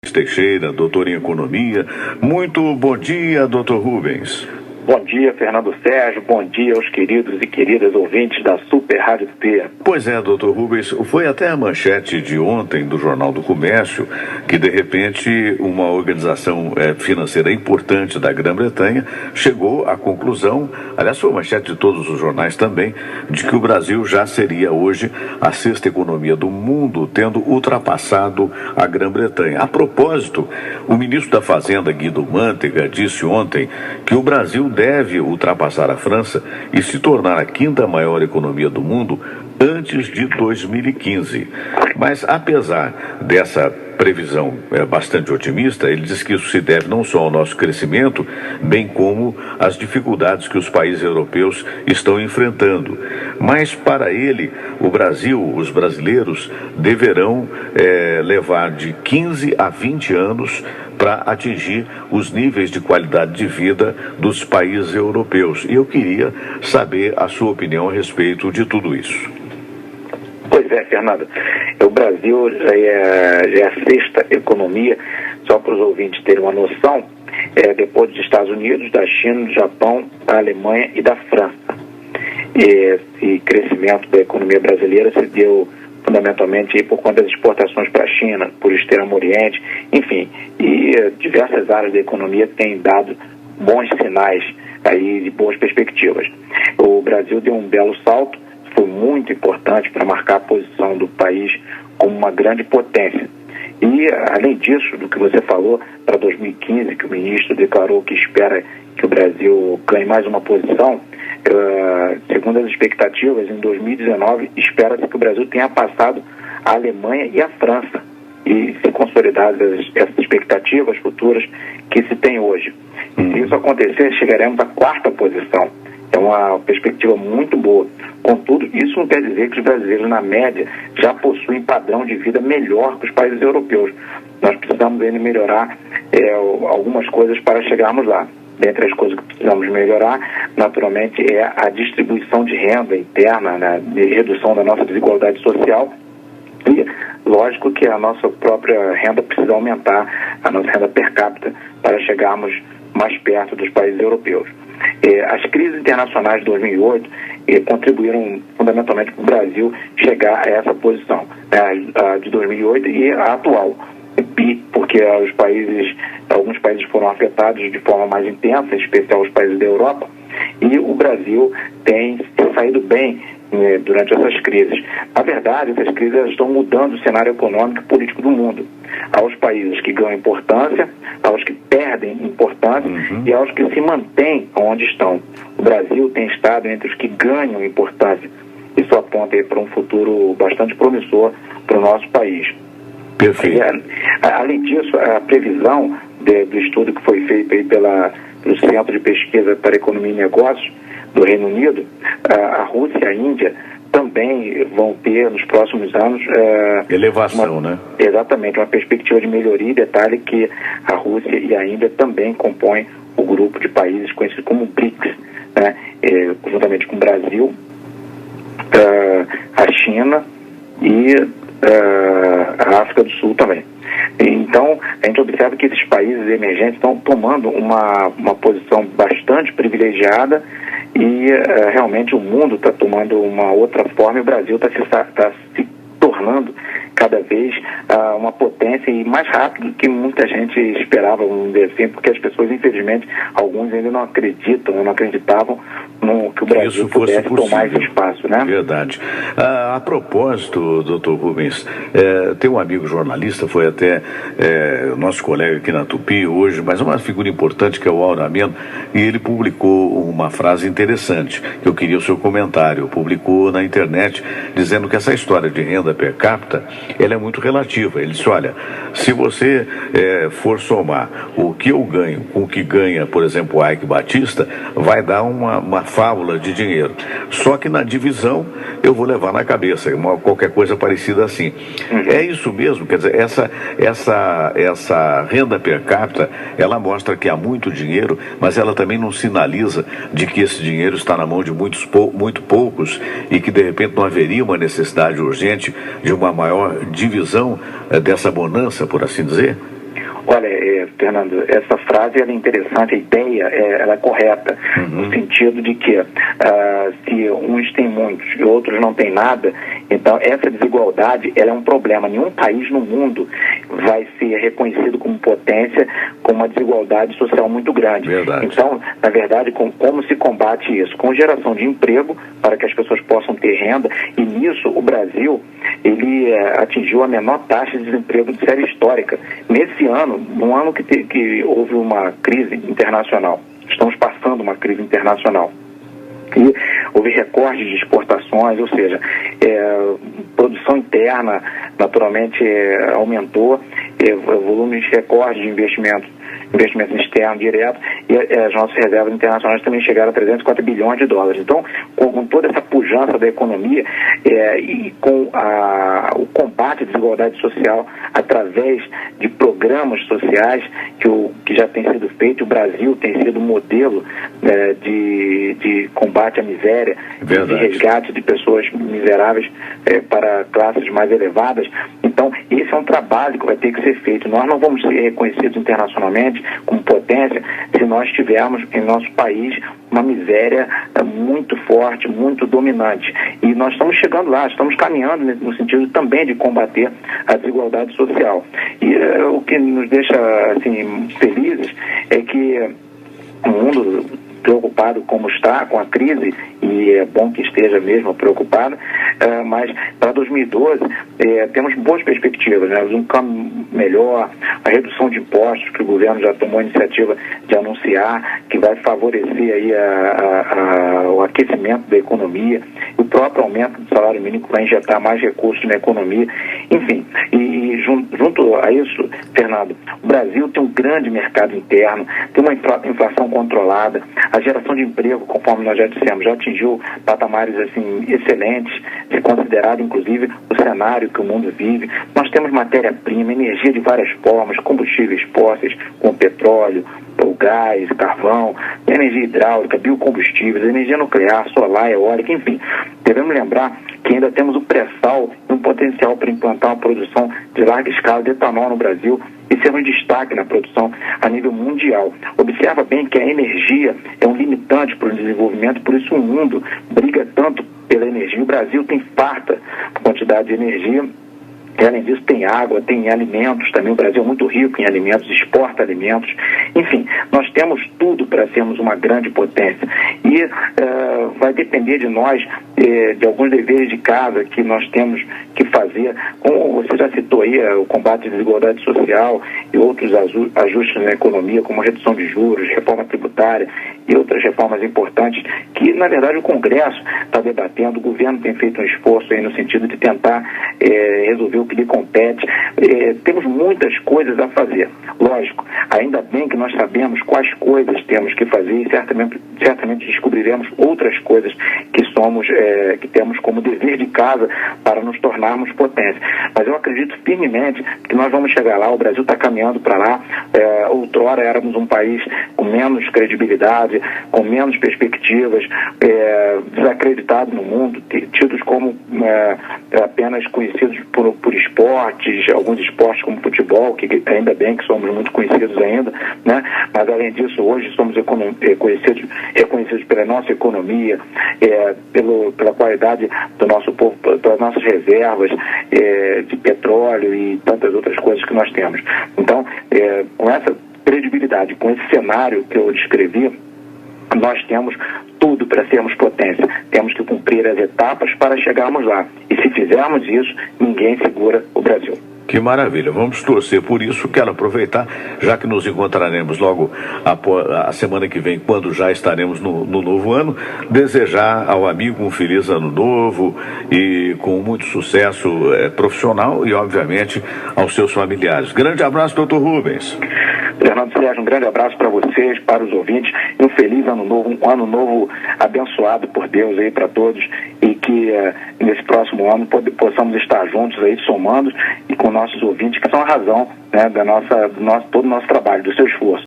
Teixeira, doutor em Economia. Muito bom dia, doutor Rubens. Bom dia, Fernando Sérgio. Bom dia aos queridos e queridas ouvintes da Super Rádio T. Pois é, doutor Rubens, foi até a manchete de ontem do Jornal do Comércio que, de repente, uma organização financeira importante da Grã-Bretanha chegou à conclusão, aliás, foi a manchete de todos os jornais também, de que o Brasil já seria hoje a sexta economia do mundo, tendo ultrapassado a Grã-Bretanha. A propósito, o ministro da Fazenda, Guido Mantega, disse ontem que o Brasil deve ultrapassar a França e se tornar a quinta maior economia do mundo antes de 2015. Mas, apesar dessa previsão bastante otimista, ele diz que isso se deve não só ao nosso crescimento, bem como às dificuldades que os países europeus estão enfrentando. Mas, para ele, o Brasil, os brasileiros, deverão levar de 15 a 20 anos para atingir os níveis de qualidade de vida dos países europeus. E eu queria saber a sua opinião a respeito de tudo isso. Pois é, Fernando. O Brasil já é a sexta economia, só para os ouvintes terem uma noção, depois dos Estados Unidos, da China, do Japão, da Alemanha e da França. E esse crescimento da economia brasileira se deu fundamentalmente por conta das exportações para a China, por Extremo Oriente, enfim, e diversas áreas da economia têm dado bons sinais aí de boas perspectivas. O Brasil deu um belo salto, foi muito importante para marcar a posição do país como uma grande potência. E, além disso, do que você falou, para 2015, que o ministro declarou que espera que o Brasil ganhe mais uma posição, segundo as expectativas, em 2019, espera-se que o Brasil tenha passado a Alemanha e a França. E se consolidadas essas expectativas futuras que se tem hoje. E se isso acontecer, chegaremos à quarta posição. É uma perspectiva muito boa. Contudo, isso não quer dizer que os brasileiros, na média, já possuem padrão de vida melhor que os países europeus. Nós precisamos ainda melhorar algumas coisas para chegarmos lá. Dentre as coisas que precisamos melhorar, naturalmente, é a distribuição de renda interna, né, de redução da nossa desigualdade social. E, lógico que a nossa própria renda precisa aumentar, a nossa renda per capita, para chegarmos mais perto dos países europeus. As crises internacionais de 2008 contribuíram fundamentalmente para o Brasil chegar a essa posição, a de 2008 e a atual, porque alguns países foram afetados de forma mais intensa, em especial os países da Europa, e o Brasil tem saído bem durante essas crises. Na verdade, essas crises estão mudando o cenário econômico e político do mundo. Há os países que ganham importância, há os que perdem importância e há os que se mantêm onde estão. O Brasil tem estado entre os que ganham importância. Isso aponta para um futuro bastante promissor para o nosso país. Perfeito. Além disso, a previsão do estudo que foi feito aí pelo Centro de Pesquisa para Economia e Negócios do Reino Unido, a Rússia e a Índia também vão ter nos próximos anos elevação, né? Exatamente, uma perspectiva de melhoria. Detalhe que a Rússia e a Índia também compõem o grupo de países conhecido como BRICS, né? Juntamente com o Brasil, a China e a África do Sul também. Então, a gente observa que esses países emergentes estão tomando uma posição bastante privilegiada e realmente o mundo está tomando uma outra forma e o Brasil está se tornando cada vez uma potência e mais rápido do que muita gente esperava, vamos dizer assim, porque as pessoas, infelizmente, alguns ainda não acreditavam que o Brasil pudesse tomar esse espaço, né? Verdade. A propósito, doutor Rubens, tem um amigo jornalista, foi até nosso colega aqui na Tupi hoje, mas uma figura importante que é o Auramento, e ele publicou uma frase interessante, que eu queria o seu comentário. Publicou na internet dizendo que essa história de renda per capita, ela é muito relativa. Ele disse, olha, se você for somar o que eu ganho com o que ganha, por exemplo, o Ike Batista, vai dar uma fábula de dinheiro. Só que na divisão eu vou levar na cabeça, qualquer coisa parecida assim. É isso mesmo, quer dizer, essa renda per capita, ela mostra que há muito dinheiro, mas ela também não sinaliza de que esse dinheiro está na mão de muito poucos e que de repente não haveria uma necessidade urgente de uma maior divisão dessa bonança, por assim dizer? Olha, Fernando, essa frase ela é interessante, a ideia ela é correta, no sentido de que se uns têm muitos e outros não têm nada, então essa desigualdade ela é um problema. Nenhum país no mundo vai ser reconhecido como potência com uma desigualdade social muito grande. Verdade. Então, na verdade, como se combate isso? Com geração de emprego para que as pessoas possam ter renda, e nisso o Brasil ele atingiu a menor taxa de desemprego de série histórica. Nesse ano, num ano que houve uma crise internacional, estamos passando uma crise internacional, e houve recordes de exportações, ou seja, produção interna naturalmente aumentou, volumes recordes de investimentos externos diretos, e as nossas reservas internacionais também chegaram a 304 bilhões de dólares. Então, com toda essa pujança da economia e com o combate à desigualdade social através de programas sociais que já tem sido feito, o Brasil tem sido modelo de combate à miséria, de resgate de pessoas miseráveis para classes mais elevadas. Então, esse é um trabalho que vai ter que ser feito. Nós não vamos ser reconhecidos internacionalmente como potência se nós tivermos em nosso país uma miséria muito forte, muito dominante. E nós estamos chegando lá, estamos caminhando no sentido também de combater a desigualdade social. E o que nos deixa assim, felizes é que o mundo preocupado como está com a crise, e é bom que esteja mesmo preocupado, mas para 2012 temos boas perspectivas, né? Um caminho melhor, a redução de impostos que o governo já tomou a iniciativa de anunciar, que vai favorecer aí o aquecimento da economia, o próprio aumento do salário mínimo que vai injetar mais recursos na economia, enfim, e junto a isso, Fernando, o Brasil tem um grande mercado interno, tem uma inflação controlada, a geração de emprego, conforme nós já dissemos, já atingiu patamares assim excelentes, se considerado inclusive o cenário que o mundo vive. Nós temos matéria-prima, energia de várias formas, combustíveis fósseis, como petróleo, o gás, carvão, energia hidráulica, biocombustíveis, energia nuclear, solar, eólica, enfim. Devemos lembrar que ainda temos o pré-sal e um potencial para implantar uma produção de larga escala de etanol no Brasil e ser um destaque na produção a nível mundial. Observa bem que a energia é um limitante para o desenvolvimento, por isso o mundo briga tanto pela energia. O Brasil tem farta quantidade de energia. E, além disso, tem água, tem alimentos também. O Brasil é muito rico em alimentos, exporta alimentos. Enfim, nós temos tudo para sermos uma grande potência. E vai depender de nós, de alguns deveres de casa que nós temos que fazer. Como você já citou aí, o combate à desigualdade social e outros ajustes na economia, como a redução de juros, reforma tributária e outras reformas importantes que, na verdade, o Congresso está debatendo. O governo tem feito um esforço aí no sentido de tentar resolver o que lhe compete. Temos muitas coisas a fazer. Lógico, ainda bem que nós sabemos quais coisas temos que fazer e certamente descobriremos outras coisas que temos como dever de casa para nos tornarmos potência. Mas eu acredito firmemente que nós vamos chegar lá. O Brasil está caminhando para lá. Outrora éramos um país com menos credibilidade, com menos perspectivas, desacreditados no mundo, tidos como apenas conhecidos por esportes, alguns esportes como futebol, que ainda bem que somos muito conhecidos ainda, né? Mas além disso, hoje somos reconhecidos pela nossa economia, pela qualidade do nosso povo, pelas nossas reservas de petróleo e tantas outras coisas que nós temos. Então, com essa credibilidade, com esse cenário que eu descrevi, nós temos tudo para sermos potência. Temos que cumprir as etapas para chegarmos lá. E se fizermos isso, ninguém segura o Brasil. Que maravilha, vamos torcer por isso. Quero aproveitar, já que nos encontraremos logo a semana que vem, quando já estaremos no novo ano, desejar ao amigo um feliz ano novo e com muito sucesso profissional e, obviamente, aos seus familiares. Grande abraço, doutor Rubens. Fernando Sérgio, um grande abraço para vocês, para os ouvintes, e um feliz ano novo, um ano novo abençoado por Deus aí para todos, e que nesse próximo ano possamos estar juntos aí, somando, e com nossos ouvintes, que são a razão, né, todo o nosso trabalho, do seu esforço.